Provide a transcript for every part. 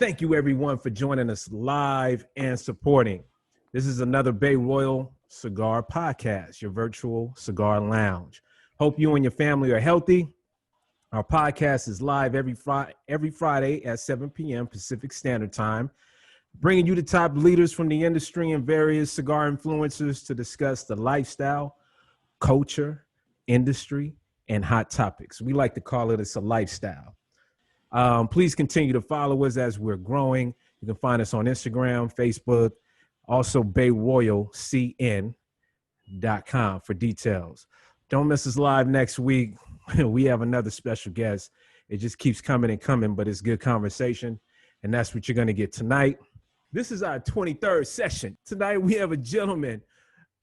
Thank you, everyone, for joining us live and supporting. This is another Bay Royal Cigar Podcast, your virtual cigar lounge. Hope you and your family are healthy. Our podcast is live every Friday at 7 p.m. Pacific Standard Time, bringing you the top leaders from the industry and various cigar influencers to discuss the lifestyle, culture, industry, and hot topics. We like to call it a lifestyle. Please continue to follow us as we're growing. You can find us on Instagram, Facebook, also BayRoyalCN.com for details. Don't miss us live next week. We have another special guest. It just keeps coming and coming, but it's good conversation, and that's what you're going to get tonight. This is our 23rd session. Tonight we have a gentleman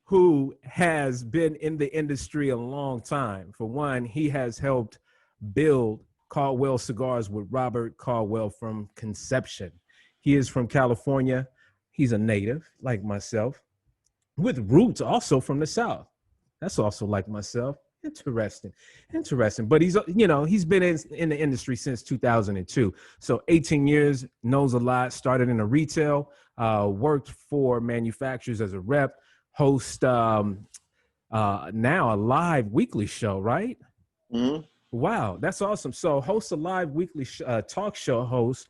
who has been in the industry a long time. For one, he has helped build Caldwell Cigars with Robert Caldwell from conception. He is from California. He's a native, like myself, with roots also from the South. That's also like myself. Interesting. But he's been in the industry since 2002. So 18 years, knows a lot, started in a retail, worked for manufacturers as a rep, host now a live weekly show, right? Mm-hmm. Wow, that's awesome. So host a live weekly talk show host.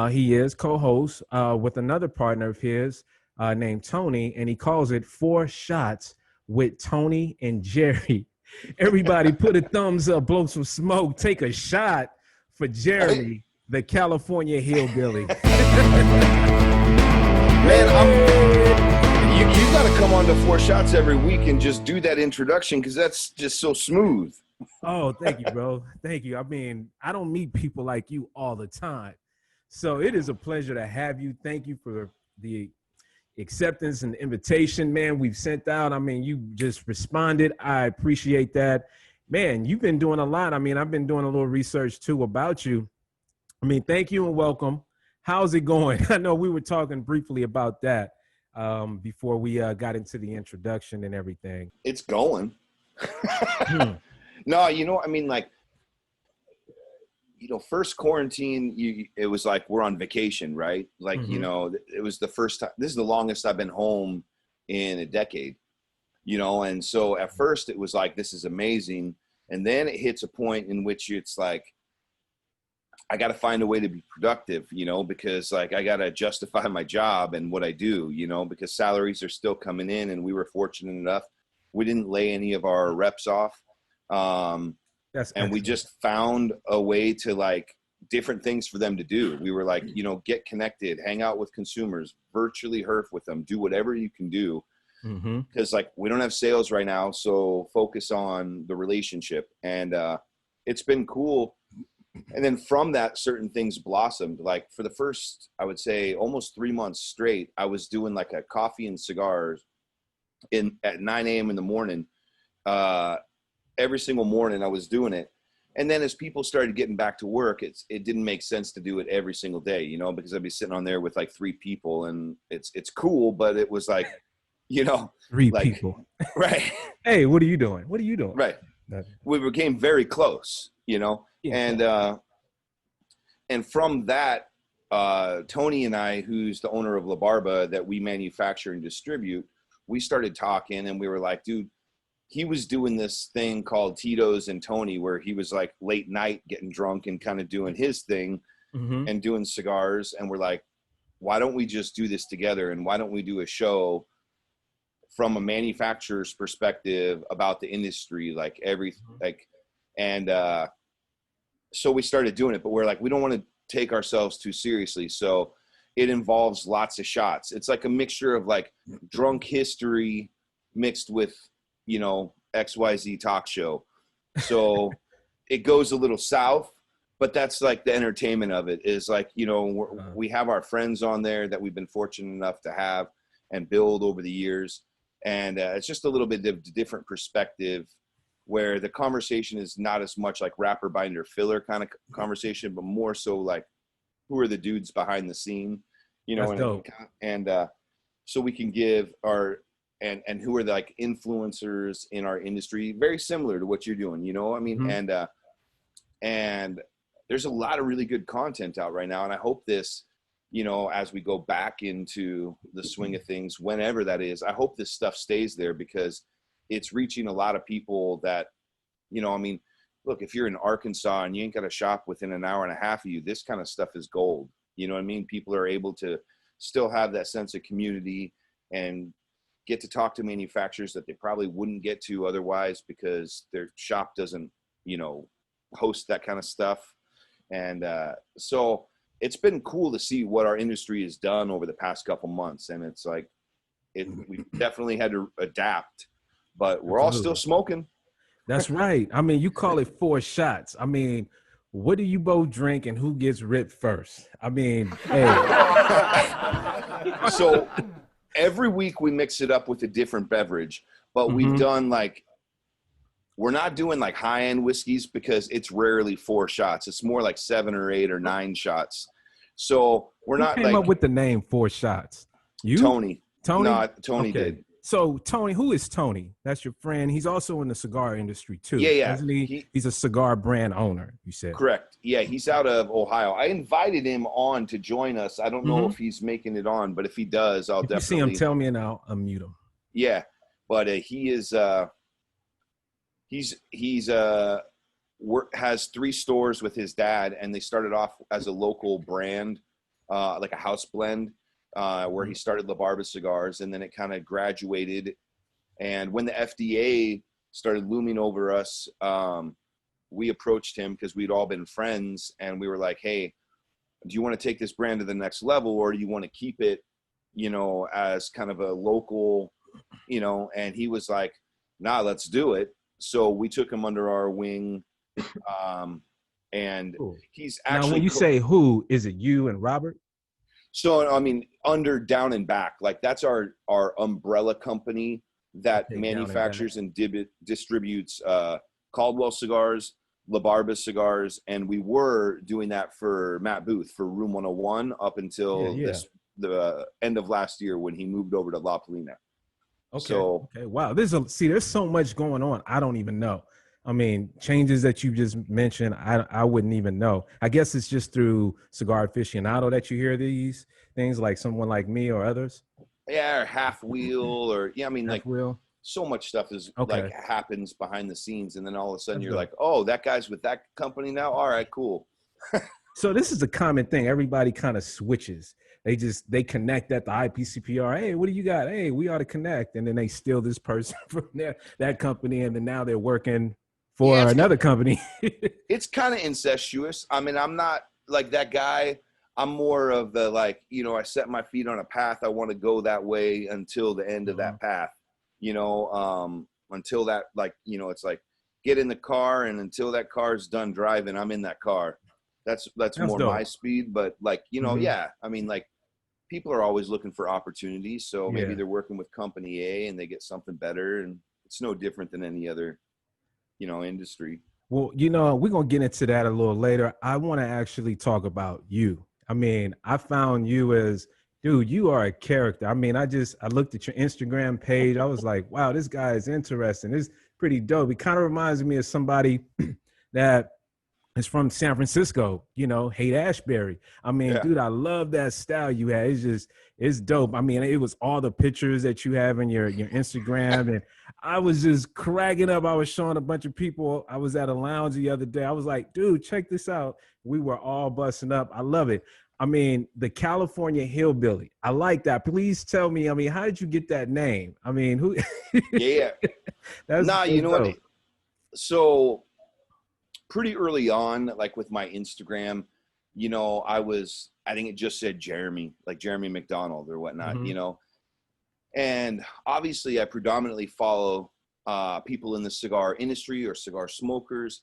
He is co-host with another partner of his named Tony, and he calls it 4 Shots with Tony and Jerry. Everybody put a thumbs up, blow some smoke, take a shot for Jeremy, the California Hillbilly. Man, you got to come on to 4 Shots every week and just do that introduction because that's just so smooth. Oh, thank you, bro. Thank you. I mean, I don't meet people like you all the time. So it is a pleasure to have you. Thank you for the acceptance and invitation, man, we've sent out. I mean, you just responded. I appreciate that. Man, you've been doing a lot. I mean, I've been doing a little research too about you. I mean, thank you and welcome. How's it going? I know we were talking briefly about that before we got into the introduction and everything. It's going. No, I mean, first quarantine, it was like we're on vacation, right? Like, mm-hmm. It was the first time. This is the longest I've been home in a decade, and so at first it was like, this is amazing. And then it hits a point in which it's like, I got to find a way to be productive, because like I got to justify my job and what I do, because salaries are still coming in, and we were fortunate enough. We didn't lay any of our reps off. And we just found a way to like different things for them to do. We were like, get connected, hang out with consumers, virtually herf with them, do whatever you can do. Because like we don't have sales right now, so focus on the relationship. And it's been cool. And then from that, certain things blossomed. Like for the first, I would say almost 3 months straight, I was doing like a coffee and cigars at 9 a.m. in the morning. Every single morning I was doing it. And then as people started getting back to work, it didn't make sense to do it every single day, because I'd be sitting on there with like 3 people, and it's cool, but it was like, 3 people. Right. Hey, what are you doing? Right. We became very close, Yeah. And from that, Tony and I, who's the owner of La Barba that we manufacture and distribute, we started talking, and we were like, dude, he was doing this thing called Tito's and Tony, where he was like late night getting drunk and kind of doing his thing and doing cigars. And we're like, why don't we just do this together? And why don't we do a show from a manufacturer's perspective about the industry, so we started doing it, but we're like, we don't want to take ourselves too seriously. So it involves lots of shots. It's like a mixture of like drunk history mixed with, XYZ talk show. So it goes a little south, but that's like the entertainment of it is like, we have our friends on there that we've been fortunate enough to have and build over the years. And it's just a little bit of different perspective where the conversation is not as much like rapper binder filler kind of conversation, but more so like, who are the dudes behind the scene, and so we can give our, and who are the like influencers in our industry, very similar to what you're doing, and there's a lot of really good content out right now. And I hope this you know, as we go back into the swing of things, whenever that is, I hope this stuff stays there, because it's reaching a lot of people that, you know, I mean, look, if you're in Arkansas and you ain't got a shop within an hour and a half of you, this kind of stuff is gold. You know what I mean? People are able to still have that sense of community and get to talk to manufacturers that they probably wouldn't get to otherwise, because their shop doesn't, you know, host that kind of stuff. And so it's been cool to see what our industry has done over the past couple months. And it's like, we definitely had to adapt, but we're all still smoking. That's right. I mean, you call it 4 shots. I mean, what do you both drink and who gets ripped first? I mean, hey. So every week we mix it up with a different beverage, but we've done like, we're not doing like high-end whiskeys because it's rarely 4 shots. It's more like 7 or 8 or 9 shots. So we're Who not came like up with the name 4 shots. You? Tony. Tony? No, Tony okay. did. So Tony, who is Tony? That's your friend. He's also in the cigar industry too. Yeah. Isn't he? He's a cigar brand owner, you said. Correct. Yeah, he's out of Ohio. I invited him on to join us. I don't know if he's making it on, but if he does, I'll definitely. You see him, tell me and I'll unmute him. Yeah, but he is. He's has 3 stores with his dad, and they started off as a local brand, like a house blend. Where he started La Barba cigars, and then it kind of graduated. And when the FDA started looming over us, we approached him because we'd all been friends, and we were like, hey, do you want to take this brand to the next level, or do you want to keep it, you know, as kind of a local, you know? And he was like, nah, let's do it. So we took him under our wing. And he's actually, now when you say who, is it you and Robert? So, I mean, under Down and Back, like that's our umbrella company that manufactures and distributes Caldwell cigars, La Barba cigars, and we were doing that for Matt Booth for Room 101 up until the end of last year when he moved over to La Polina. Okay. So, okay. Wow. There's so much going on. I don't even know. I mean, changes that you just mentioned, I wouldn't even know. I guess it's just through Cigar Aficionado that you hear these things, like someone like me or others. Yeah, or Half Wheel, or I mean, like Wheel. So much stuff is like happens behind the scenes, and then all of a sudden you're like, oh, that guy's with that company now. All right, cool. So this is a common thing. Everybody kind of switches. They connect at the IPCPR. Hey, what do you got? Hey, we ought to connect, and then they steal this person from that company, and then now they're working for another company. It's kind of incestuous. I mean, I'm not like that guy. I'm more of the, like, you know, I set my feet on a path. I want to go that way until the end of that path, you know, until that, like, you know, it's like get in the car, and until that car's done driving, I'm in that car. That's more dope. My speed. But like, you know, I mean, like people are always looking for opportunities. So maybe they're working with company A and they get something better, and it's no different than any other, you know, industry. Well, you know, we're going to get into that a little later. I want to actually talk about you. I mean, I found you as, dude, you are a character. I mean, I looked at your Instagram page. I was like, wow, this guy is interesting. It's pretty dope. It kind of reminds me of somebody that is from San Francisco, you know, Haight-Ashbury. I mean, dude, I love that style you had. It's dope. I mean, it was all the pictures that you have in your Instagram, and I was just cracking up. I was showing a bunch of people. I was at a lounge the other day. I was like, dude, check this out. We were all busting up. I love it. I mean, the California Hillbilly. I like that. Please tell me, I mean, how did you get that name? I mean, who? That's you know what? So pretty early on, like with my Instagram, you know, I think it just said Jeremy, like Jeremy McDonald or whatnot, you know, and obviously I predominantly follow people in the cigar industry or cigar smokers.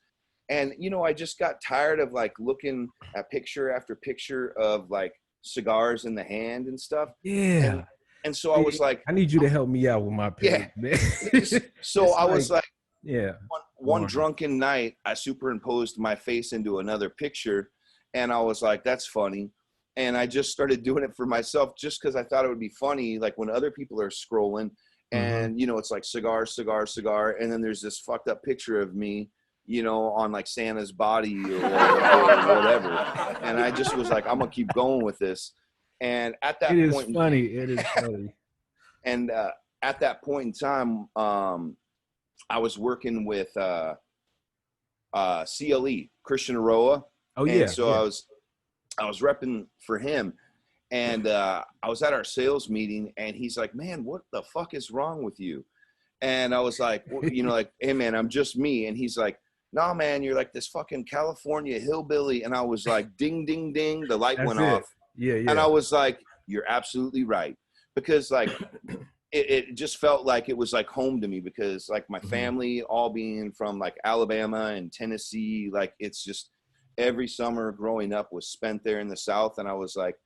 And, you know, I just got tired of like looking at picture after picture of like cigars in the hand and stuff. Yeah. And so I was like, I need you to help me out with my page, man. So I was like, yeah. One drunken night, I superimposed my face into another picture, and I was like, that's funny. And I just started doing it for myself just because I thought it would be funny, like when other people are scrolling and, you know, it's like cigar, cigar, cigar. And then there's this fucked up picture of me, you know, on like Santa's body or whatever. And I just was like, I'm going to keep going with this. And at that It is point, funny. It is funny. and at that point in time, I was working with CLE, Christian Aroa. Oh And yeah, so yeah. I was repping for him. And I was at our sales meeting, and he's like, man, what the fuck is wrong with you? And I was like, well, you know, like, hey man, I'm just me. And he's like, no man, you're like this fucking California hillbilly. And I was like, ding, ding, ding, the light That's went it. off. Yeah, yeah. And I was like, you're absolutely right. Because like, it just felt like it was like home to me, because like my family all being from like Alabama and Tennessee, like it's just every summer growing up was spent there in the South. And I was like,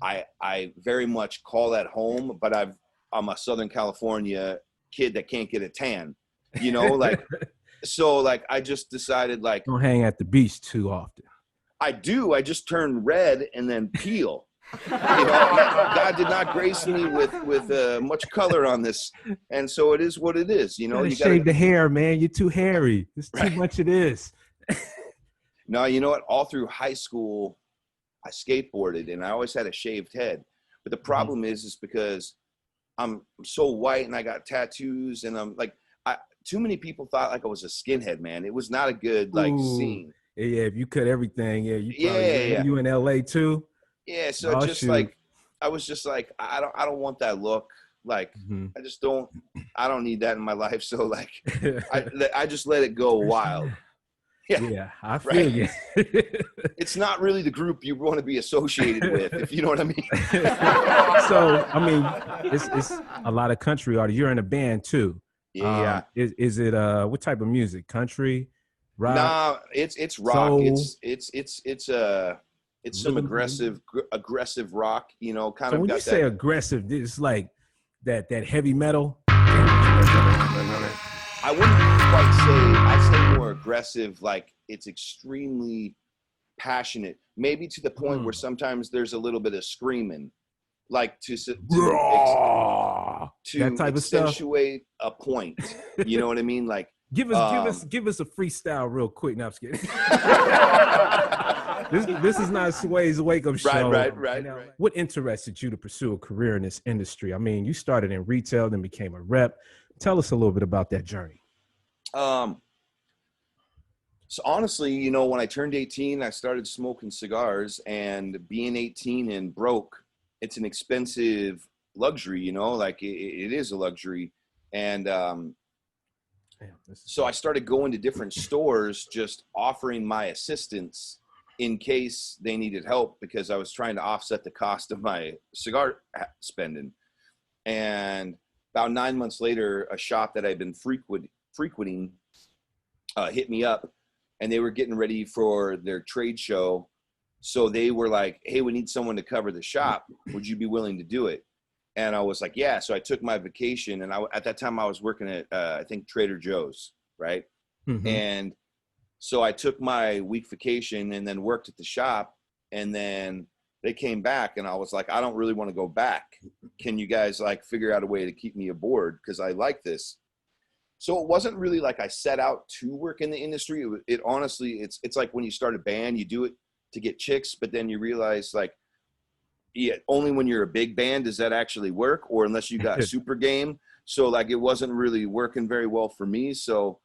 I very much call that home, but I'm a Southern California kid that can't get a tan, you know, like, so like, I just decided like, Don't hang at the beach too often. I just turn red and then peel. You know, God did not grace me with much color on this, and so it is what it is. You know, You you gotta shave gotta the hair, man. You're too hairy. It's too much. It is. No, you know what? All through high school, I skateboarded, and I always had a shaved head. But the problem is because I'm so white and I got tattoos, and I'm like, too many people thought like I was a skinhead, man. It was not a good like scene. Yeah, if you cut everything, yeah, you Yeah. you in LA too. Yeah, so Oh, just shoot. like I was just like I don't want that look. Like I don't need that in my life. So like I just let it go wild. Yeah, I feel you. It's not really the group you want to be associated with, if you know what I mean. So I mean, it's a lot of country artists. You're in a band too. Yeah. Is it what type of music? Country, rock? Nah, it's rock. Soul? It's some aggressive rock, you know, kind So of when got you say that. aggressive, it's like that heavy metal. I wouldn't quite say, I'd say more aggressive, like it's extremely passionate, maybe to the point where sometimes there's a little bit of screaming, like to that type of stuff. Accentuate a point. You know what I mean? Like give us a freestyle real quick. No, I'm just kidding. This is not Sway's wake up show. Right. What interested you to pursue a career in this industry? I mean, you started in retail, then became a rep. Tell us a little bit about that journey. So honestly, you know, when I turned 18, I started smoking cigars, and being 18 and broke, it's an expensive luxury, you know, like it is a luxury. And so I started going to different stores, just offering my assistance in case they needed help, because I was trying to offset the cost of my cigar spending. And about 9 months later, a shop that I'd been frequenting hit me up, and they were getting ready for their trade show. So they were like, hey, we need someone to cover the shop. Would you be willing to do it? And I was like, yeah. So I took my vacation, and at that time I was working at, I think, Trader Joe's, right? And so I took my week vacation and then worked at the shop, and then they came back, and I was like, I don't really want to go back. Can you guys like figure out a way to keep me aboard? Because I like this. So it wasn't really like I set out to work in the industry. It honestly, it's like when you start a band, you do it to get chicks, but then you realize like, yeah, only when you're a big band does that actually work, or unless you got super game. So like it wasn't really working very well for me. So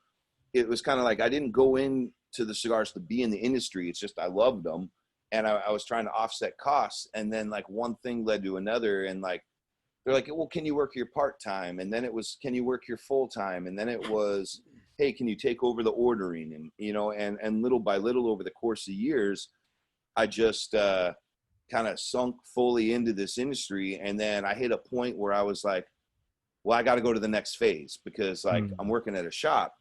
it was kind of like I didn't go into the cigars to be in the industry. It's just I loved them, and I was trying to offset costs. And then like one thing led to another, and like they're like, well, can you work your part-time? And then it was, can you work your full-time? And then it was, hey, can you take over the ordering? And, you know, and little by little over the course of years, I just kind of sunk fully into this industry. And then I hit a point where I was like, well, I got to go to the next phase, because like I'm working at a shop,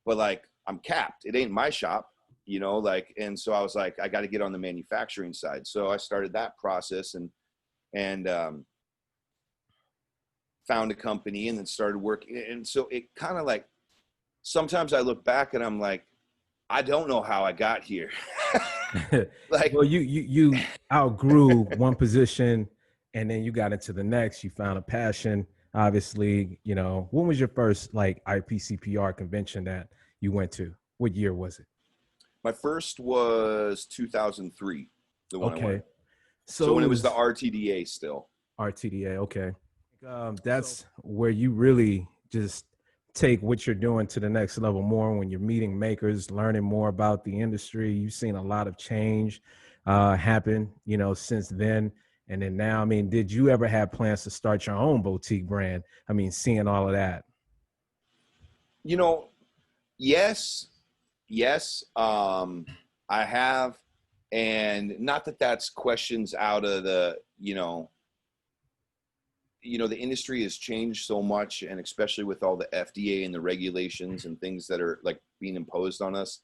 but like I'm capped. It ain't my shop, you know, like, and so I was like, I got to get on the manufacturing side. So I started that process and found a company, and then started working. And so it kind of like, sometimes I look back and I'm like, I don't know how I got here. Like, well, you outgrew one position, and then you got into the next. You found a passion, obviously. You know, when was your first like IPCPR convention that you went to? What year was it? My first was 2003. The one I went. So So when it it was the was RTDA still. RTDA. Okay. That's where you really just take what you're doing to the next level more when you're meeting makers, learning more about the industry. You've seen a lot of change happen, since then. And then now, I mean, did you ever have plans to start your own boutique brand? I mean, seeing all of that. Yes, yes. I have, and not that that's questions out of the industry has changed so much, and especially with all the FDA and the regulations and things that are like being imposed on us.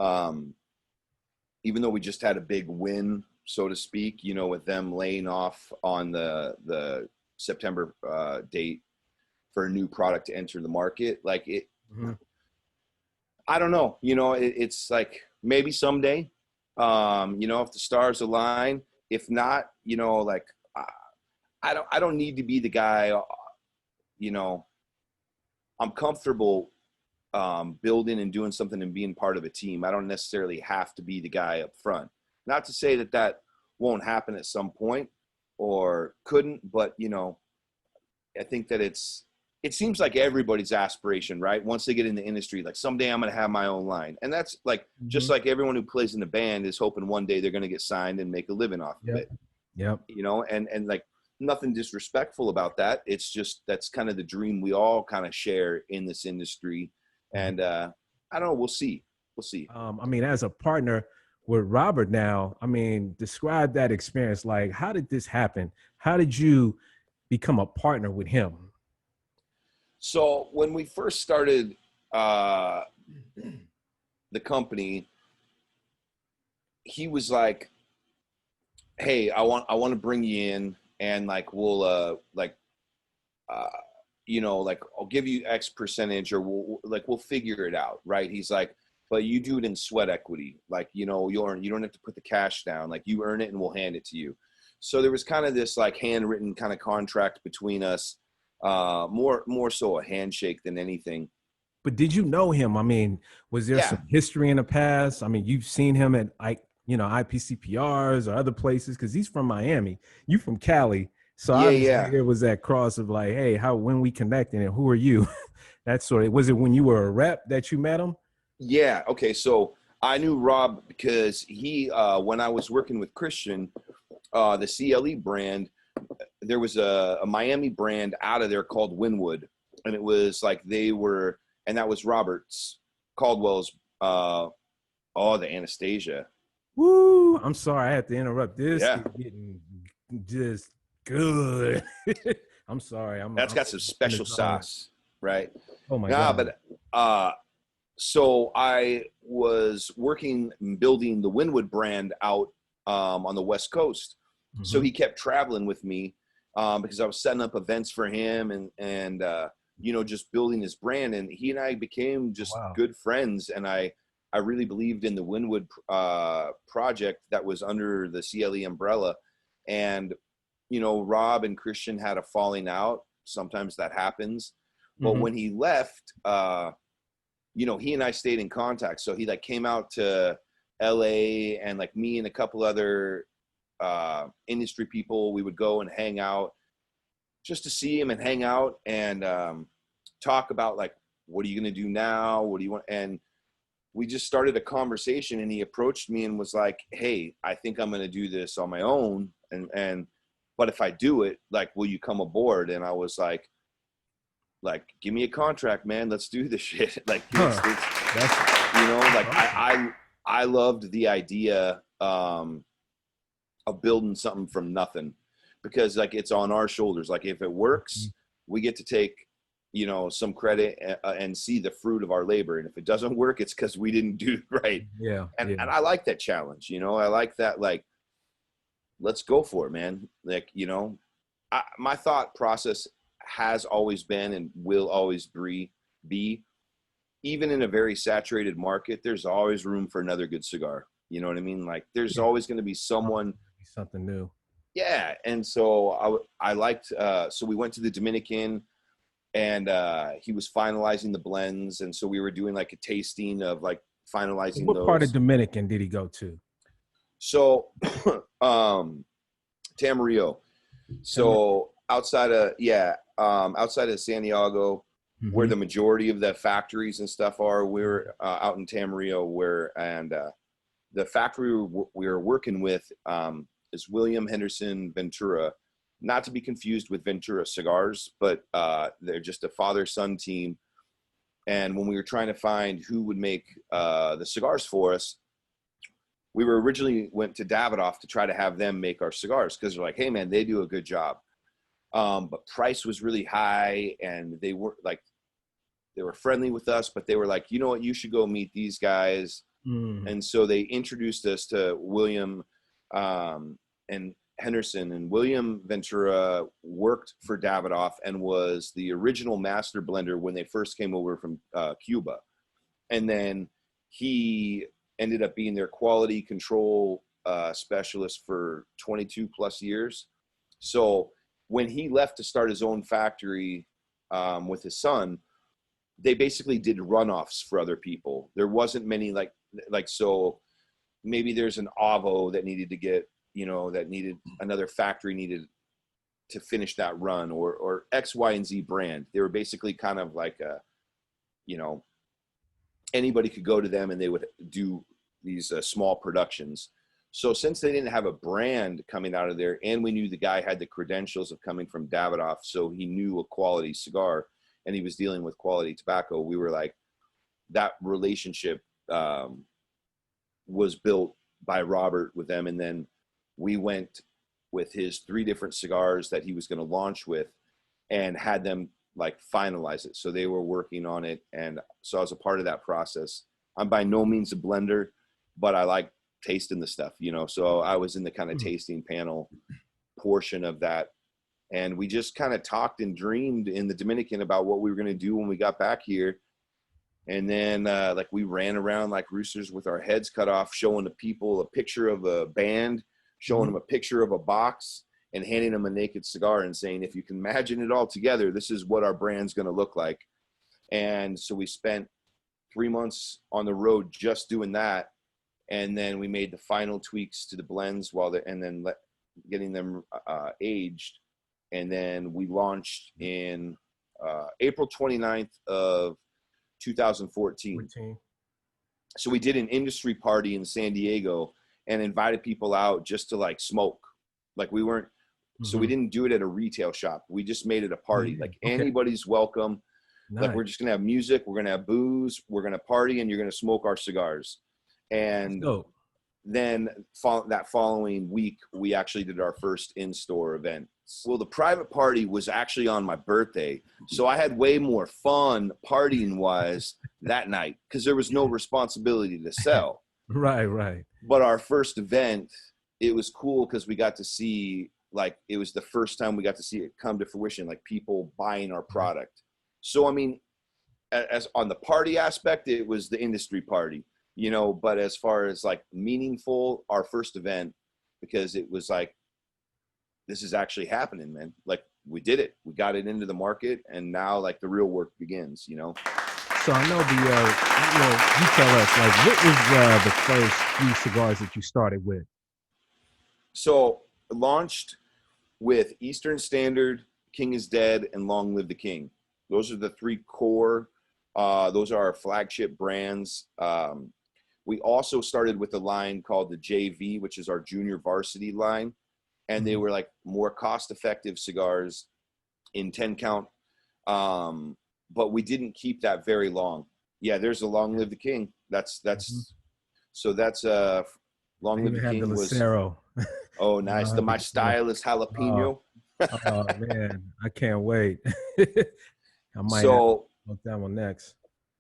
Even though we just had a big win, so to speak, with them laying off on the September date for a new product to enter the market, like it. Mm-hmm. I don't know. It's like maybe someday, if the stars align. If not, like I don't need to be the guy. I'm comfortable building and doing something and being part of a team. I don't necessarily have to be the guy up front. Not to say that won't happen at some point or couldn't, but I think that it seems like everybody's aspiration, right? Once they get in the industry, like someday I'm going to have my own line. And that's like, just like everyone who plays in the band is hoping one day they're going to get signed and make a living off of it. Yep. And like nothing disrespectful about that. It's just, that's kind of the dream we all kind of share in this industry. And I don't know, we'll see. I mean, as a partner with Robert now, I mean, describe that experience. Like, how did this happen? How did you become a partner with him? So when we first started the company, he was like, "Hey, I want to bring you in, and like we'll I'll give you X percentage, or we'll figure it out, right?" He's like, "But you do it in sweat equity, like you don't have to put the cash down, like you earn it, and we'll hand it to you." So there was kind of this like handwritten kind of contract between us. More so a handshake than anything. But did you know him? I mean, was there some history in the past? I mean, you've seen him at IPCPRs or other places, because he's from Miami. You from Cali. So obviously there was that cross of like, hey, when we connected and who are you? That sort of, was it when you were a rep that you met him? Yeah. Okay. So I knew Rob because he, when I was working with Christian, the CLE brand, there was a Miami brand out of there called Winwood, and it was like and that was Robert's Caldwell's the Anastasia. Woo! I'm sorry, I had to interrupt. This is getting just good. I'm sorry. That's got some special sauce, right? Oh my God. But so I was building the Winwood brand out on the West Coast. Mm-hmm. So he kept traveling with me because I was setting up events for him and just building his brand. And he and I became just good friends. And I really believed in the Winwood project that was under the CLE umbrella. And, Rob and Christian had a falling out. Sometimes that happens. But when he left, he and I stayed in contact. So he like came out to LA, and like me and a couple other industry people, we would go and hang out just to see him and hang out and talk about like, what are you going to do now? What do you want? And we just started a conversation, and he approached me and was like, "Hey, I think I'm going to do this on my own. But if I do it, like, will you come aboard?" And I was like, give me a contract, man. Let's do this shit. Like, I loved the idea of building something from nothing, because like it's on our shoulders. Like if it works, we get to take, some credit and see the fruit of our labor. And if it doesn't work, it's because we didn't do it right. And I like that challenge. I like that, like, let's go for it, man. Like, my thought process has always been and will always be, even in a very saturated market, there's always room for another good cigar. You know what I mean? Like there's always going to be something new. Yeah. And so I liked, so we went to the Dominican, and he was finalizing the blends. And so we were doing like a tasting of like finalizing What those. Part of Dominican did he go to? So Tamarillo. So outside of San Diego, where the majority of the factories and stuff are, we're out in Tamarillo, the factory we're working with is William Henderson Ventura, not to be confused with Ventura Cigars, but they're just a father-son team. And when we were trying to find who would make the cigars for us, we were originally went to Davidoff to try to have them make our cigars, because they're like, hey man, they do a good job. But price was really high, and they were friendly with us, but they were like, you know what, you should go meet these guys. And so they introduced us to William and Henderson. And William Ventura worked for Davidoff and was the original master blender when they first came over from Cuba. And then he ended up being their quality control specialist for 22 plus years. So when he left to start his own factory with his son, they basically did runoffs for other people. There wasn't many so maybe there's an Avo that needed to get, that needed another factory needed to finish that run, or X, Y, and Z brand. They were basically kind of like anybody could go to them and they would do these small productions. So since they didn't have a brand coming out of there, and we knew the guy had the credentials of coming from Davidoff, so he knew a quality cigar and he was dealing with quality tobacco, we were like, that relationship was built by Robert with them. And then we went with his 3 different cigars that he was going to launch with and had them like finalize it. So they were working on it. And so I was a part of that process. I'm by no means a blender, but I like tasting the stuff, so I was in the kind of tasting panel portion of that. And we just kind of talked and dreamed in the Dominican about what we were going to do when we got back here. And then we ran around like roosters with our heads cut off, showing the people a picture of a band, showing them a picture of a box, and handing them a naked cigar and saying, if you can imagine it all together, this is what our brand's going to look like. And so we spent 3 months on the road just doing that. And then we made the final tweaks to the blends getting them aged. And then we launched in April 29th of 2014. So we did an industry party in San Diego and invited people out just to like smoke. Like we weren't, so we didn't do it at a retail shop. We just made it a party. Like anybody's welcome. Nice. Like we're just going to have music. We're going to have booze. We're going to party, and you're going to smoke our cigars. And then that following week, we actually did our first in-store event. Well, the private party was actually on my birthday. So I had way more fun partying wise that night because there was no responsibility to sell. Right. But our first event, it was cool because we got to see, like, it was the first time we got to see it come to fruition, like people buying our product. So, I mean, as on the party aspect, it was the industry party, but as far as like meaningful, our first event, because it was like, this is actually happening, man. Like we did it, we got it into the market, and now like the real work begins, So I know you tell us, like, what was the first few cigars that you started with? So launched with Eastern Standard, King is Dead, and Long Live the King. Those are the 3 core. Those are our flagship brands. We also started with a line called the JV, which is our junior varsity line. And they were like more cost-effective cigars in 10 count. But we didn't keep that very long. Yeah, there's a Long Live the King. That's Long Live the King was. Oh, nice. My style is jalapeno. Oh man, I can't wait. I might have that one next.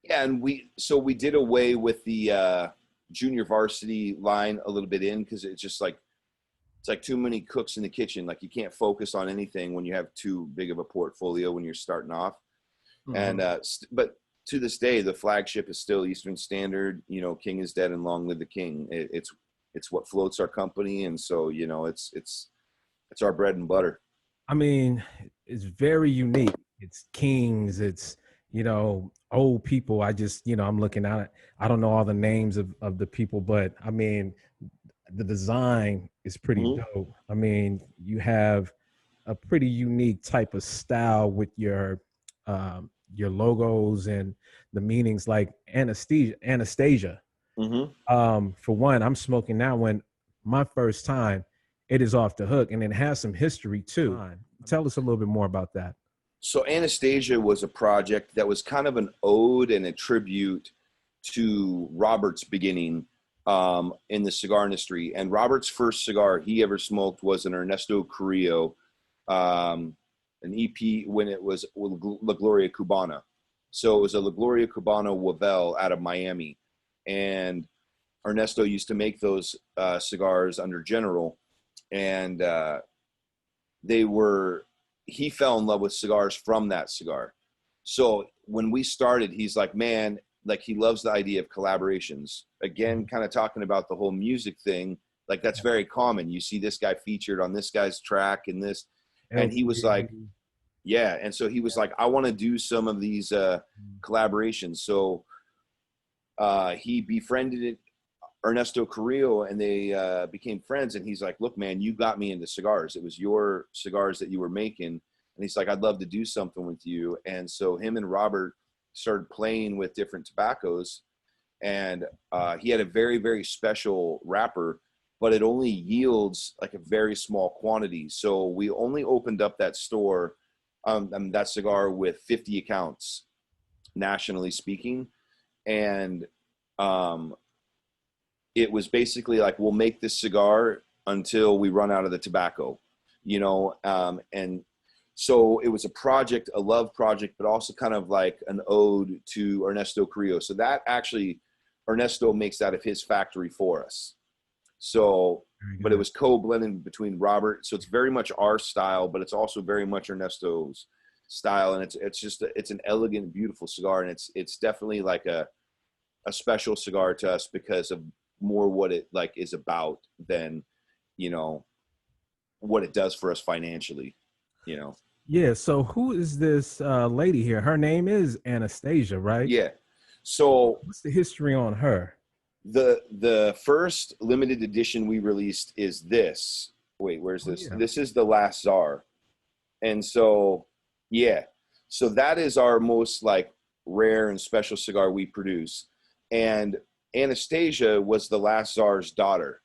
Yeah, and we did away with the junior varsity line a little bit in because it's just like, it's like too many cooks in the kitchen. Like you can't focus on anything when you have too big of a portfolio when you're starting off. And but to this day, the flagship is still Eastern Standard. King is Dead and Long Live the King. It's what floats our company, and so it's our bread and butter. I mean, it's very unique. It's kings. It's old people. I just I'm looking at it. I don't know all the names of the people, but I mean, the design is pretty dope. I mean, you have a pretty unique type of style with your logos and the meanings, like Anastasia. For one, I'm smoking that one my first time. It is off the hook, and it has some history too. Tell us a little bit more about that. So Anastasia was a project that was kind of an ode and a tribute to Robert's beginning in the cigar industry. And Robert's first cigar he ever smoked was an Ernesto Carrillo, an EP when it was La Gloria Cubana. So it was a La Gloria Cubana Wavell out of Miami. And Ernesto used to make those cigars under General. And he fell in love with cigars from that cigar. So when we started, he's like, man, like he loves the idea of collaborations. Again, kind of talking about the whole music thing, like that's very common. You see this guy featured on this guy's track and this, and he was like, yeah. And so he was like, I want to do some of these collaborations. So he befriended Ernesto Carrillo, and they became friends. And he's like, look, man, you got me into cigars. It was your cigars that you were making. And he's like, I'd love to do something with you. And so him and Robert started playing with different tobaccos. And he had a very, very special wrapper, but it only yields like a very small quantity. So we only opened up that store, that cigar with 50 accounts, nationally speaking. And it was basically like, we'll make this cigar until we run out of the tobacco, and so it was a project, a love project, but also kind of like an ode to Ernesto Carrillo. So that actually, Ernesto makes out of his factory for us. So, but it was co-blended between Robert. So it's very much our style, but it's also very much Ernesto's style. And it's an elegant, beautiful cigar. And it's definitely like a special cigar to us because of more what it like is about than, what it does for us financially, Yeah. So who is this lady here? Her name is Anastasia, right? Yeah. So what's the history on her? The first limited edition we released is this. Wait, where's this? Yeah. This is the Last Czar. And so, yeah. So that is our most like rare and special cigar we produce. And Anastasia was the Last Czar's daughter.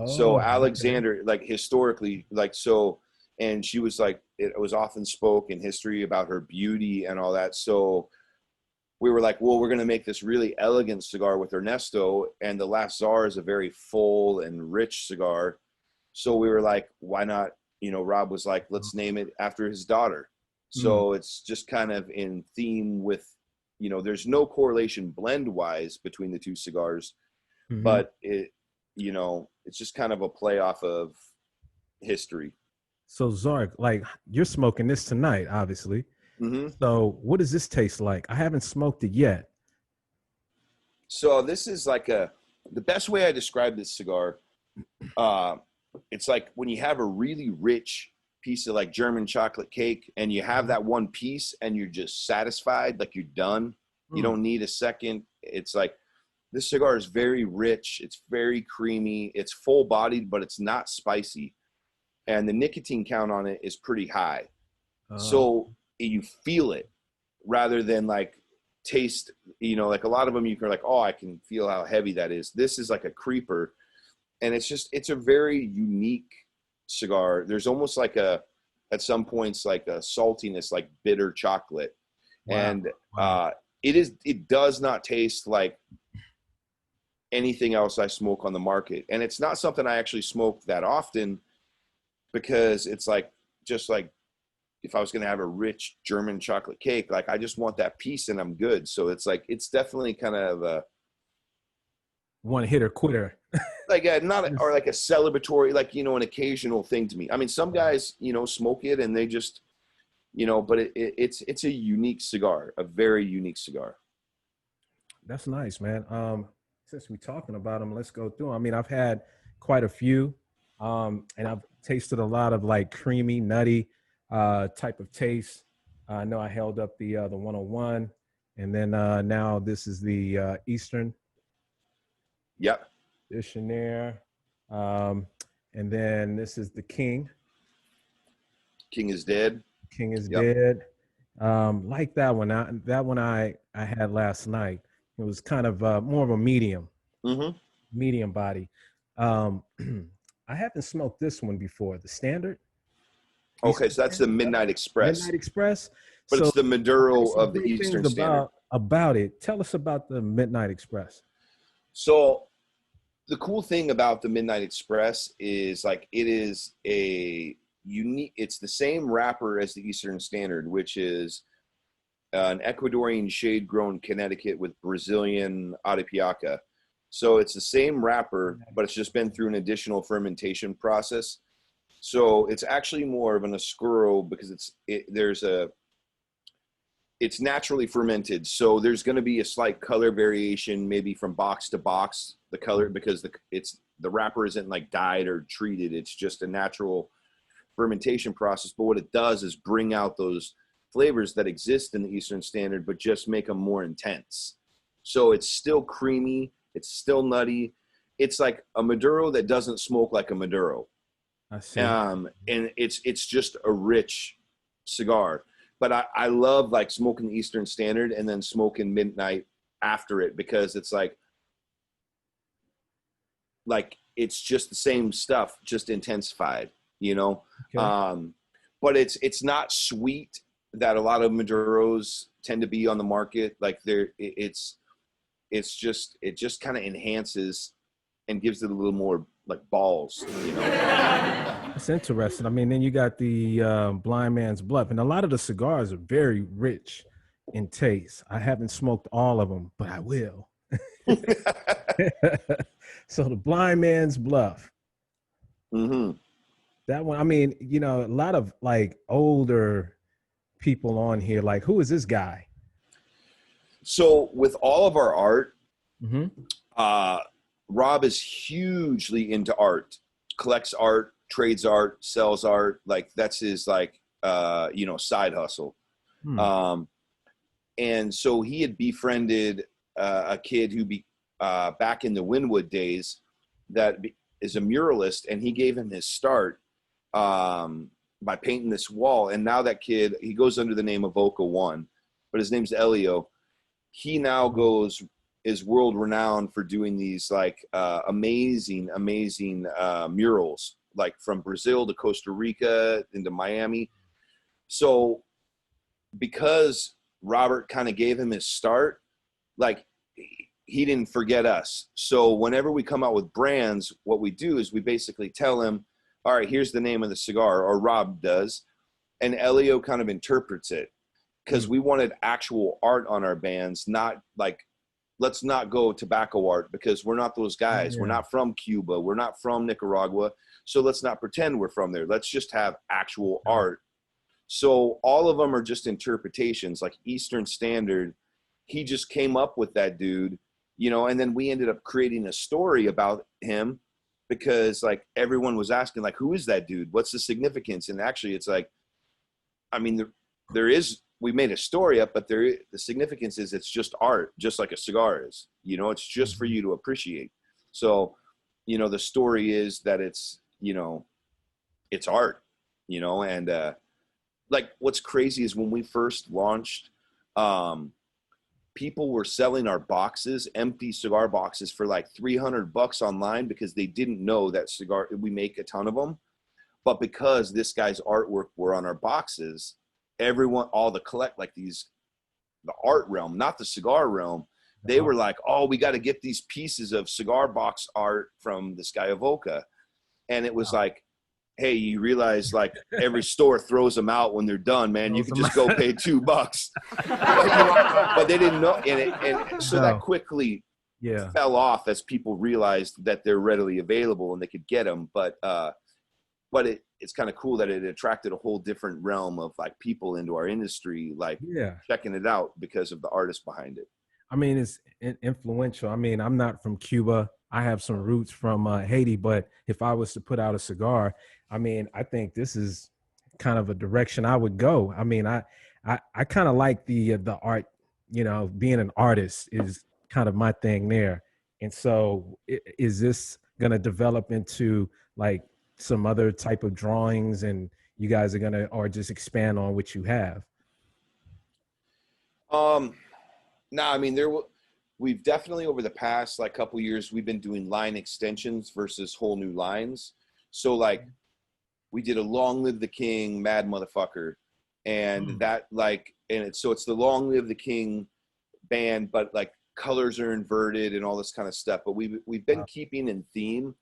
So Alexander, like historically, like so, and she was like, it was often spoke in history about her beauty and all that. So we were like, well, we're going to make this really elegant cigar with Ernesto, and the Last Czar is a very full and rich cigar. So we were like, why not? Rob was like, let's name it after his daughter. So it's just kind of in theme with, there's no correlation blend wise between the two cigars, but it's just kind of a play off of history. So Zark, like you're smoking this tonight, obviously. So what does this taste like? I haven't smoked it yet. So this is like the best way I describe this cigar. It's like when you have a really rich piece of like German chocolate cake and you have that one piece and you're just satisfied, like you're done. You don't need a second. It's like, this cigar is very rich. It's very creamy. It's full bodied, but it's not spicy. And the nicotine count on it is pretty high. So you feel it rather than like taste, like a lot of them you can like, oh, I can feel how heavy that is. This is like a creeper. And it's a very unique cigar. There's almost like at some points, like a saltiness, like bitter chocolate. Wow. And it does not taste like anything else I smoke on the market. And it's not something I actually smoke that often because it's like, just like if I was going to have a rich German chocolate cake, like I just want that piece and I'm good. So it's like, it's definitely kind of a one hitter quitter. Like or like a celebratory, like, an occasional thing to me. I mean, some guys, smoke it and they just, but it's a unique cigar, a very unique cigar. That's nice, man. Since we're talking about them, let's go through them. I mean, I've had quite a few, and I've tasted a lot of like creamy, nutty type of taste. I know I held up the 101, and then now this is the Eastern. Yep. Traditionnaire. And then this is the King. King is dead. King is Yep. dead. Like that one. I had last night. It was kind of more of a medium body. Um, I haven't smoked this one before. The Standard. Okay, so that's the Midnight Express. Midnight Express. But so it's the Maduro some of the great Eastern things Standard. about it. Tell us about the Midnight Express. So the cool thing about the Midnight Express is like it is a unique, it's the same wrapper as the Eastern Standard, which is an Ecuadorian shade grown Connecticut with Brazilian Arapiaca. So it's the same wrapper, but it's just been through an additional fermentation process. So it's actually more of an Oscuro because it's naturally fermented. So there's going to be a slight color variation, maybe from box to box, the color, because the wrapper isn't like dyed or treated. It's just a natural fermentation process. But what it does is bring out those flavors that exist in the Eastern Standard, but just make them more intense. So it's still creamy. It's still nutty. It's like a Maduro that doesn't smoke like a Maduro. I see. And it's just a rich cigar. But I love like smoking the Eastern Standard and then smoking Midnight after it, because it's like it's just the same stuff, just intensified, you know. Okay. But it's not sweet that a lot of Maduros tend to be on the market. Like it just kind of enhances and gives it a little more like balls, you know. It's interesting. I mean, then you got the Blind Man's Bluff, and a lot of the cigars are very rich in taste. I haven't smoked all of them, but I will. So the Blind Man's Bluff. Mm-hmm. That one, I mean, you know, a lot of like older people on here, like, who is this guy? So with all of our art, mm-hmm. Rob is hugely into art, collects art, trades art, sells art. Like that's his like, side hustle. And so he had befriended a kid who back in the Wynwood days that is a muralist, and he gave him his start by painting this wall. And now that kid, he goes under the name of Oka One, but his name's Elio. He now is world renowned for doing these like amazing murals, like from Brazil to Costa Rica into Miami. So because Robert kind of gave him his start, like he didn't forget us. So whenever we come out with brands, what we do is we basically tell him, all right, here's the name of the cigar, or Rob does. And Elio kind of interprets it, because we wanted actual art on our bands, not like, let's not go tobacco art, because we're not those guys. Yeah. We're not from Cuba. We're not from Nicaragua. So let's not pretend we're from there. Let's just have actual art. So all of them are just interpretations, like Eastern Standard. He just came up with that dude, you know, and then we ended up creating a story about him, because like everyone was asking, like, who is that dude? What's the significance? And actually it's like, I mean, we made a story up, but the significance is it's just art, just like a cigar is, you know, it's just for you to appreciate. So, you know, the story is that it's, you know, it's art, you know. And like what's crazy is when we first launched, people were selling our boxes, empty cigar boxes, for like $300 online, because they didn't know that we make a ton of them. But because this guy's artwork were on our boxes, everyone, all the the art realm, not the cigar realm, they were like, oh, we got to get these pieces of cigar box art from this guy Avoca. And it was like, hey, you realize like every store throws them out when they're done, man. You can just go pay $2. But they didn't know. And so that quickly fell off as people realized that they're readily available and they could get them. But it's kind of cool that it attracted a whole different realm of like people into our industry, like checking it out because of the artist behind it. I mean, it's influential. I mean, I'm not from Cuba. I have some roots from Haiti, but if I was to put out a cigar, I mean, I think this is kind of a direction I would go. I mean, I kind of like the art, you know, being an artist is kind of my thing there. And so is this going to develop into like some other type of drawings, and you guys are going to, or just expand on what you have? No, I mean, we've definitely over the past like couple years, we've been doing line extensions versus whole new lines. So like we did a Long Live the King, Mad Motherfucker. And that like, and it's the Long Live the King band, but like colors are inverted and all this kind of stuff. But we've been keeping in theme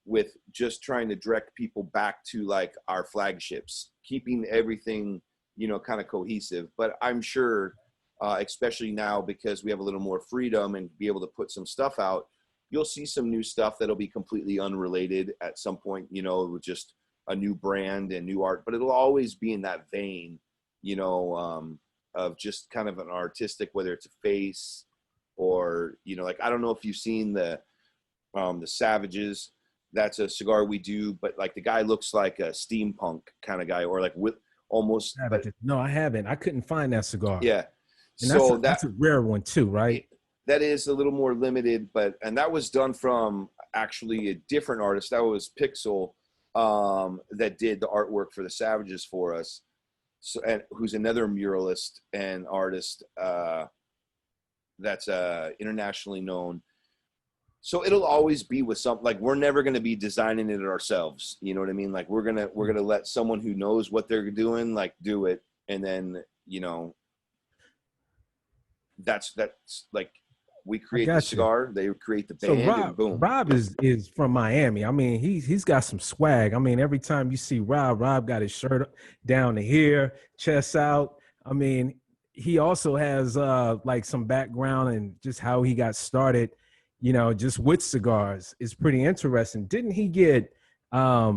with just trying to direct people back to like our flagships, keeping everything, you know, kind of cohesive. But I'm sure, especially now because we have a little more freedom and be able to put some stuff out, you'll see some new stuff that'll be completely unrelated at some point, you know, with just a new brand and new art, but it'll always be in that vein, you know, of just kind of an artistic, whether it's a face or, you know, like, I don't know if you've seen the Savages. That's a cigar we do, but like the guy looks like a steampunk kind of guy, or like with almost, but No, I haven't. I couldn't find that cigar. yeah. And So that's a rare one too, right? That is a little more limited, and that was done from actually a different artist. That was Pixel, that did the artwork for the Savages for us. So, and who's another muralist and artist, that's internationally known. So it'll always be with something, like we're never going to be designing it ourselves. You know what I mean? Like we're going to let someone who knows what they're doing, like, do it. And then, you know, that's like, we create the cigar, they create the band, and boom. Rob is from Miami. I mean, he's got some swag. I mean, every time you see Rob got his shirt down to here, chest out. I mean, he also has like some background and just how he got started, you know, just with cigars is pretty interesting. Didn't he get I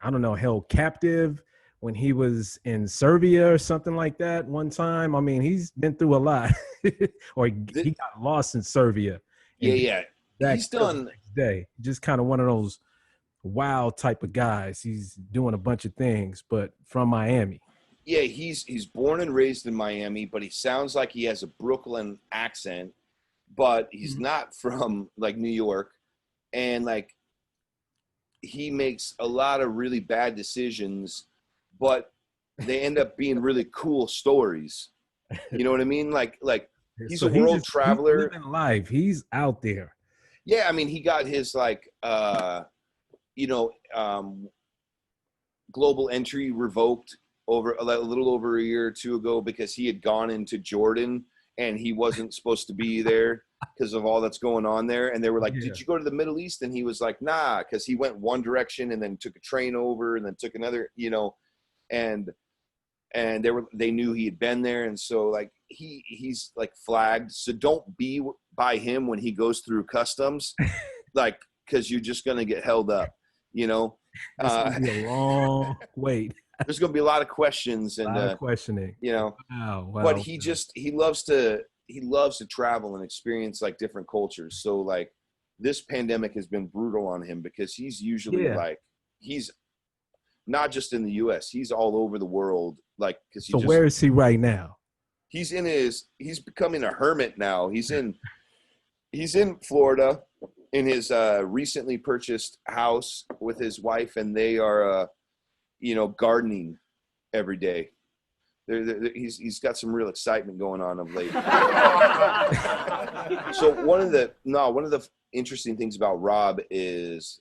don't know, held captive when he was in Serbia or something like that one time? I mean, he's been through a lot. Or he got lost in Serbia. Yeah. He's done. Just kind of one of those wild type of guys. He's doing a bunch of things, but from Miami. Yeah, he's born and raised in Miami, but he sounds like he has a Brooklyn accent, but he's not from like New York. And like, he makes a lot of really bad decisions, but they end up being really cool stories. You know what I mean? Like he's a world traveler. He's living life. He's out there. Yeah, I mean, he got his like global entry revoked over a little over a year or two ago because he had gone into Jordan and he wasn't supposed to be there because of all that's going on there. And they were like, did you go to the Middle East? And he was like, nah, because he went one direction and then took a train over and then took another, you know, and they knew he had been there. And so like he's like flagged. So don't be by him when he goes through customs, like, because you're just going to get held up, you know. It's gonna be a long wait. There's going to be a lot of questions and questioning, you know. Wow. But he loves to travel and experience like different cultures. So like this pandemic has been brutal on him because he's usually like, he's not just in the US, he's all over the world. Like, cause where is he right now? He's becoming a hermit now. He's in Florida in his recently purchased house with his wife, and they are gardening every day. He's got some real excitement going on of late. So one of the interesting things about Rob is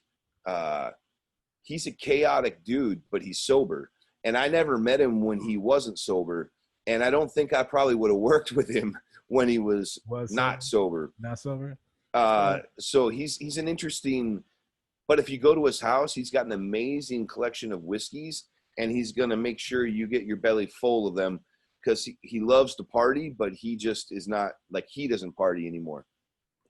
he's a chaotic dude, but he's sober. And I never met him when he wasn't sober. And I don't think I probably would have worked with him when he was not sober. Not sober? So he's an interesting, but if you go to his house, he's got an amazing collection of whiskeys, and he's going to make sure you get your belly full of them because he loves to party, but he just is not, like, he doesn't party anymore.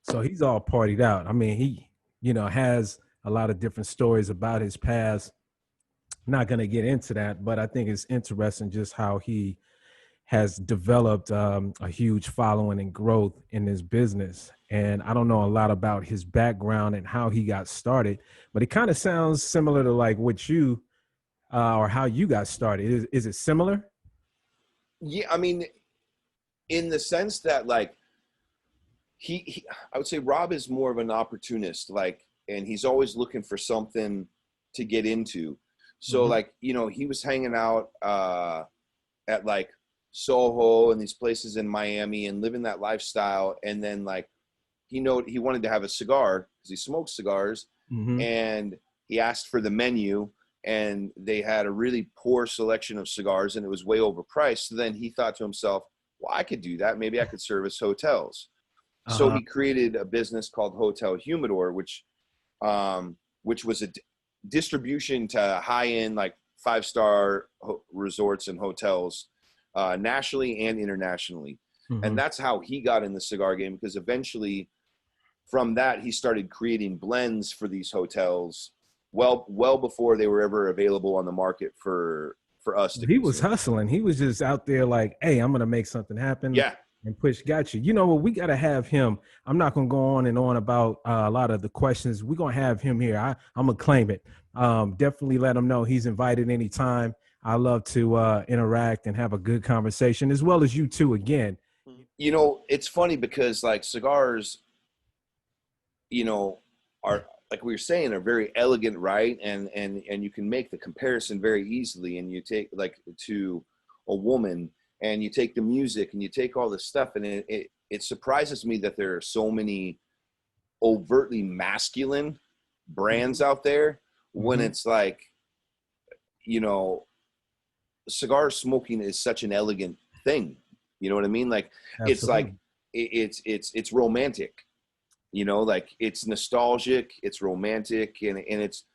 So he's all partied out. I mean, he, has a lot of different stories about his past. Not going to get into that, but I think it's interesting just how he has developed a huge following and growth in this business. And I don't know a lot about his background and how he got started, but it kind of sounds similar to like what you or how you got started. Is it similar? Yeah, I mean, in the sense that like I would say Rob is more of an opportunist, like, and he's always looking for something to get into. So like, you know, he was hanging out at like Soho and these places in Miami and living that lifestyle. And then like, he wanted to have a cigar because he smokes cigars, and he asked for the menu, and they had a really poor selection of cigars and it was way overpriced. So then he thought to himself, well, I could do that. Maybe I could service hotels. So he created a business called Hotel Humidor, which was a distribution to high-end, like 5-star resorts and hotels, nationally and internationally. And that's how he got in the cigar game, because eventually from that, he started creating blends for these hotels well before they were ever available on the market for us to He was hustling. He was just out there like, hey, I'm going to make something happen. Yeah. And push got you. You know what? We got to have him. I'm not going to go on and on about a lot of the questions. We're going to have him here. I'm going to claim it. Definitely let him know he's invited anytime. I love to interact and have a good conversation, as well as you two again. You know, it's funny because like cigars, you know, are, like we were saying, are very elegant, right? And you can make the comparison very easily. And you take like to a woman, and you take the music and you take all this stuff, and it surprises me that there are so many overtly masculine brands out there when it's like, you know, cigar smoking is such an elegant thing. You know what I mean? Like, Absolutely. it's like, it's romantic, you know, like it's nostalgic, it's romantic. And it's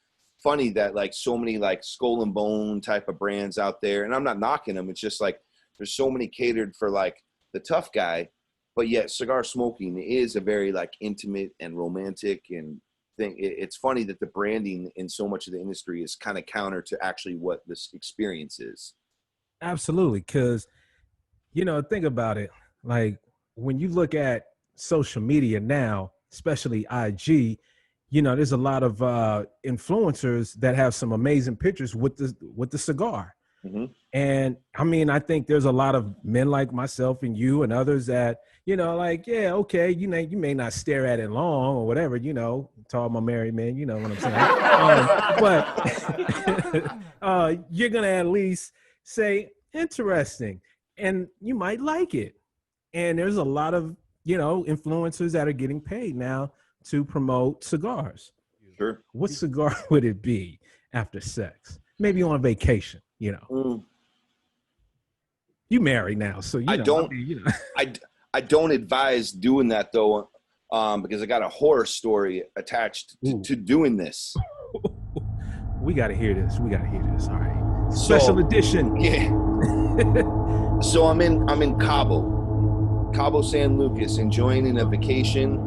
funny that like so many like Skull and Bone type of brands out there, and I'm not knocking them. It's just like, there's so many catered for like the tough guy, but yet cigar smoking is a very like intimate and romantic and thing. It's funny that the branding in so much of the industry is kind of counter to actually what this experience is. Absolutely. Because, you know, think about it. Like when you look at social media now, especially IG, you know, there's a lot of influencers that have some amazing pictures with the cigar. And I mean, I think there's a lot of men like myself and you and others that, you know, like, yeah, okay, you know, you may not stare at it long or whatever, you know, to all my married men, you know what I'm saying? But you're going to at least say, interesting, and you might like it. And there's a lot of, you know, influencers that are getting paid now to promote cigars. Sure. What cigar would it be after sex? Maybe on a vacation, you know. You married now, so you know. I don't advise doing that though, because I got a horror story attached to doing this. We got to hear this. All right. Special edition. Yeah. So I'm in Cabo San Lucas, enjoying a vacation.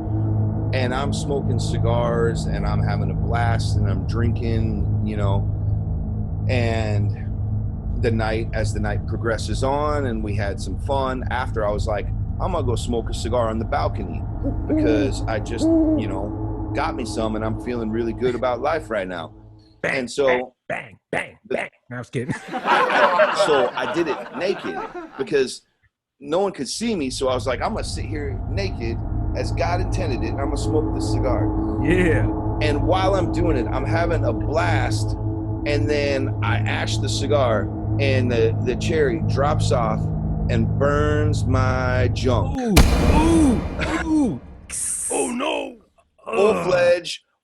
And I'm smoking cigars and I'm having a blast and I'm drinking, you know, and as the night progresses on and we had some fun, after I was like, I'm gonna go smoke a cigar on the balcony because I just, you know, got me some and I'm feeling really good about life right now. Bang, and so bang. I was kidding. So I did it naked because no one could see me. So I was like, I'm gonna sit here naked as God intended it, and I'm gonna smoke this cigar. Yeah. And while I'm doing it, I'm having a blast, and then I ash the cigar, and the cherry drops off and burns my junk. Ooh. Oh no.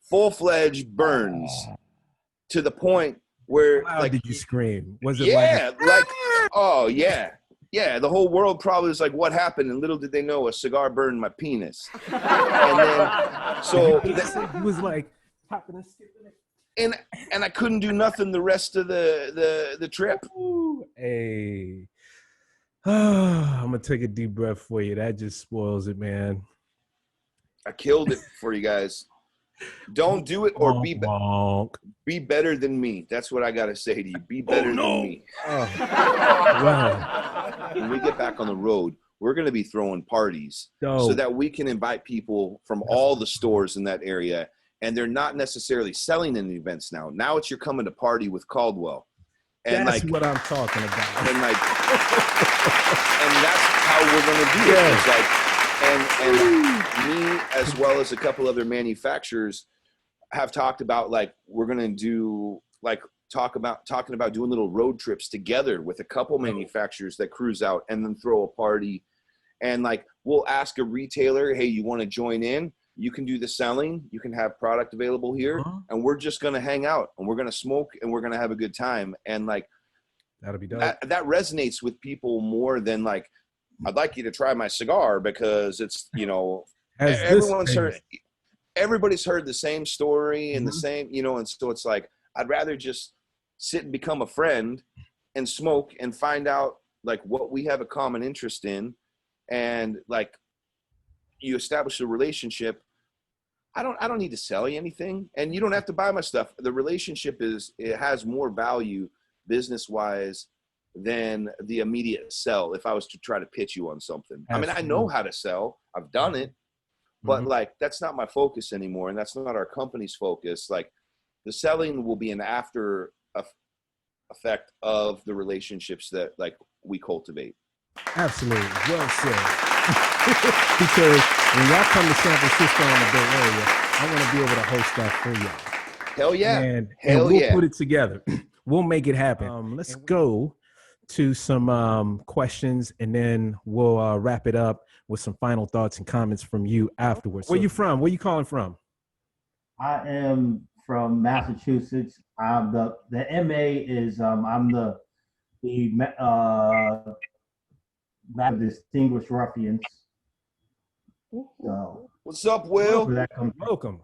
Full-fledged burns to the point where How like did you scream? Was it like oh yeah. Yeah, the whole world probably was like, what happened? And little did they know a cigar burned my penis. And then, so he was like hopping and skipping. And I couldn't do nothing the rest of the trip. Ooh, hey. I'm going to take a deep breath for you. That just spoils it, man. I killed it for you guys. Don't do it or be better than me. That's what I got to say to you. Be better than me. Oh. Wow. When we get back on the road, we're going to be throwing parties so that we can invite people from all the stores in that area. And they're not necessarily selling any events now. Now it's you're coming to party with Caldwell. And that's like, what I'm talking about. And like, and that's how we're going to do it. It's like, and me, as well as a couple other manufacturers, have talked about like we're gonna do like talking about doing little road trips together with a couple manufacturers that cruise out and then throw a party. And like we'll ask a retailer, hey, you want to join in? You can do the selling, you can have product available here, and we're just gonna hang out and we're gonna smoke and we're gonna have a good time. And like that'll be dope. That resonates with people more than like, I'd like you to try my cigar because it's, you know, everybody's heard the same story and the same, you know, and so it's like, I'd rather just sit and become a friend and smoke and find out like what we have a common interest in. And like you establish a relationship. I don't need to sell you anything, and you don't have to buy my stuff. The relationship it has more value business wise than the immediate sell. If I was to try to pitch you on something, absolutely. I mean, I know how to sell, I've done it, but like, that's not my focus anymore. And that's not our company's focus. Like the selling will be an after effect of the relationships that like we cultivate. Absolutely. Well said. Because when y'all come to San Francisco in the Bay Area, I want to be able to host that for y'all. Hell yeah. And we'll put it together. We'll make it happen. Let's go to some questions, and then we'll wrap it up with some final thoughts and comments from you afterwards. Where you from? Where you calling from? I am from Massachusetts. The MA is I'm the Distinguished Ruffians. So, what's up, Will? Welcome.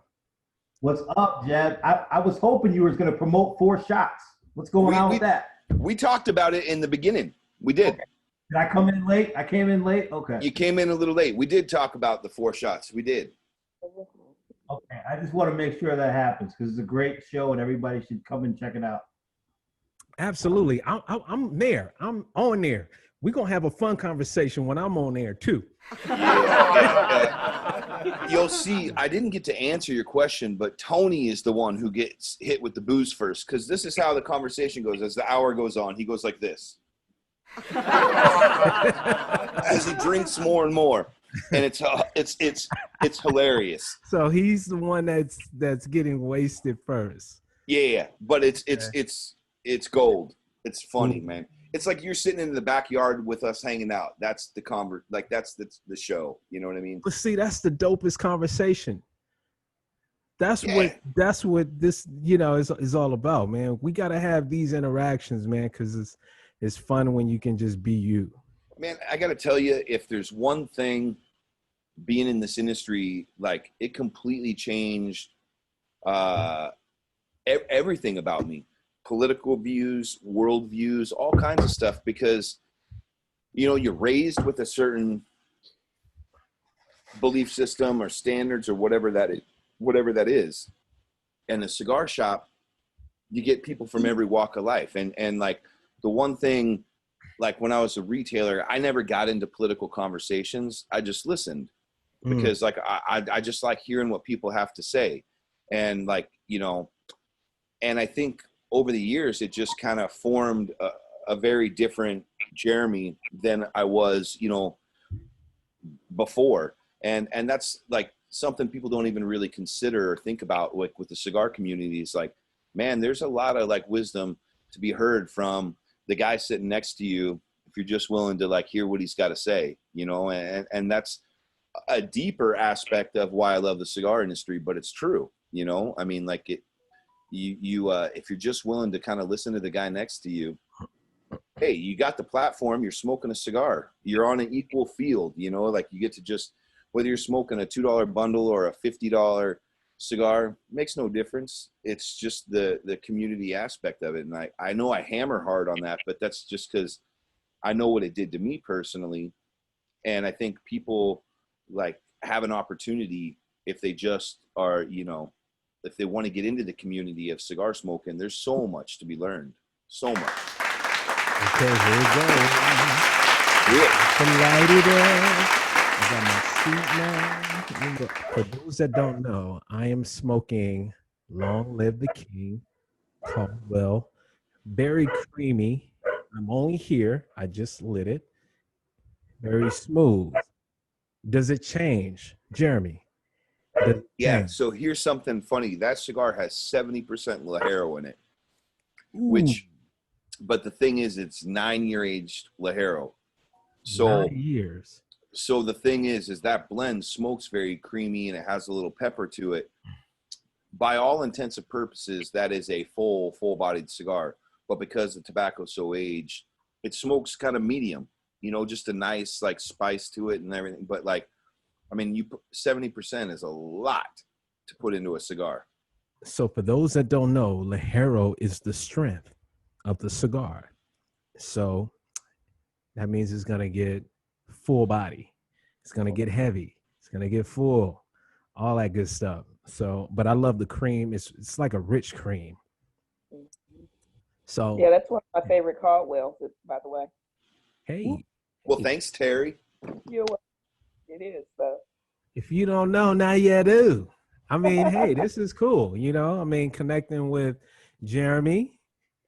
What's up, Jeb? I was hoping you were going to promote 4 shots. What's going on with that? We talked about it in the beginning. We did. Okay. Did I come in late? I came in late? Okay. You came in a little late. We did talk about the 4 shots. We did. Okay. I just want to make sure that happens because it's a great show and everybody should come and check it out. Absolutely. I'm there. I'm on there. We're going to have a fun conversation when I'm on there too. You'll see, I didn't get to answer your question, but Tony is the one who gets hit with the booze first, because this is how the conversation goes. As the hour goes on, he goes like this. As he drinks more and more. And it's hilarious. So he's the one that's getting wasted first. Yeah, but it's gold. It's funny, man. It's like you're sitting in the backyard with us hanging out. That's the that's the show. You know what I mean? But see, that's the dopest conversation. That's what this, you know, is all about, man. We got to have these interactions, man, because it's fun when you can just be you. Man, I got to tell you, if there's one thing being in this industry, like it completely changed everything about me. Political views, world views, all kinds of stuff, because, you know, you're raised with a certain belief system or standards or whatever that is. And a cigar shop, you get people from every walk of life. And like the one thing, like when I was a retailer, I never got into political conversations. I just listened because like, I just like hearing what people have to say. And like, you know, and I think over the years, it just kind of formed a very different Jeremy than I was, you know, before. And that's like something people don't even really consider or think about, like with the cigar community. Is like, man, there's a lot of like wisdom to be heard from the guy sitting next to you if you're just willing to like hear what he's got to say, you know. And that's a deeper aspect of why I love the cigar industry, but it's true, you know. I mean, like you if you're just willing to kind of listen to the guy next to you, hey, you got the platform, you're smoking a cigar, you're on an equal field, you know, like you get to just, whether you're smoking a $2 bundle or a $50 cigar, makes no difference. It's just the community aspect of it. And I know I hammer hard on that, but that's just because I know what it did to me personally. And I think people like have an opportunity if they just are, you know, if they want to get into the community of cigar smoking. There's so much to be learned. So much. Okay, here we go. Yeah. Light it up. I got my seat now. For those that don't know, I am smoking Long Live the King, Caldwell. Very creamy. I'm only here. I just lit it. Very smooth. Does it change, Jeremy? Does it Yeah. change? So here's something funny. That cigar has 70% Lajero in it, Ooh, but the thing is, it's 9-year aged Lajero. 9 So, years. so the thing is that blend smokes very creamy and it has a little pepper to it. By all intents and purposes, that is a full-bodied cigar. But because the tobacco's so aged, it smokes kind of medium, just a nice like spice to it and everything. But like, I mean, 70% is a lot to put into a cigar. So for those that don't know, Lajero is the strength of the cigar. So that means it's going to get full body. It's going to get heavy. It's going to get full, all that good stuff. So, but I love the cream. It's like a rich cream. So Yeah, that's one of my favorite Caldwells, by the way. hey, Well, thanks, Terry. You're welcome. It is. So. if you don't know, now you do. I mean, hey, this is cool. I mean, connecting with Jeremy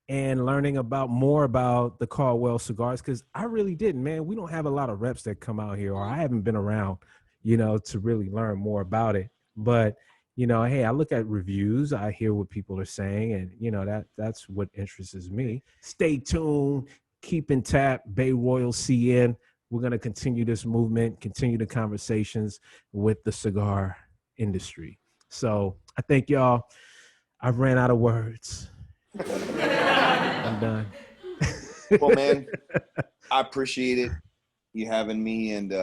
and learning more about the Caldwell cigars, because I really didn't, man. We don't have a lot of reps that come out here, or I haven't been around, to really learn more about it. But, hey, I look at reviews, I hear what people are saying, and, that's what interests me. Stay tuned, keep in tap, Bay Royal CN. We're going to continue this movement, continue the conversations with the cigar industry. So I thank y'all. I've ran out of words. I'm done. Well, man, I appreciate it, you having me. And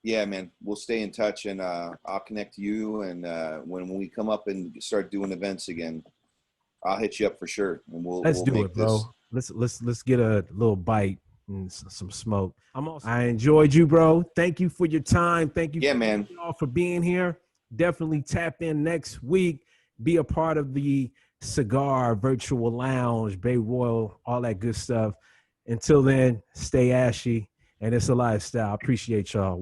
yeah, man, we'll stay in touch, and I'll connect to you. And when we come up and start doing events again, I'll hit you up for sure. And Let's do make it, bro. Let's get a little bite and some smoke. I enjoyed you, bro. Thank you for your time. Thank you, man, y'all, for being here. Definitely tap in next week. Be a part of the Cigar Virtual Lounge, Bay Royal, all that good stuff. Until then, stay ashy, and it's a lifestyle. Appreciate y'all.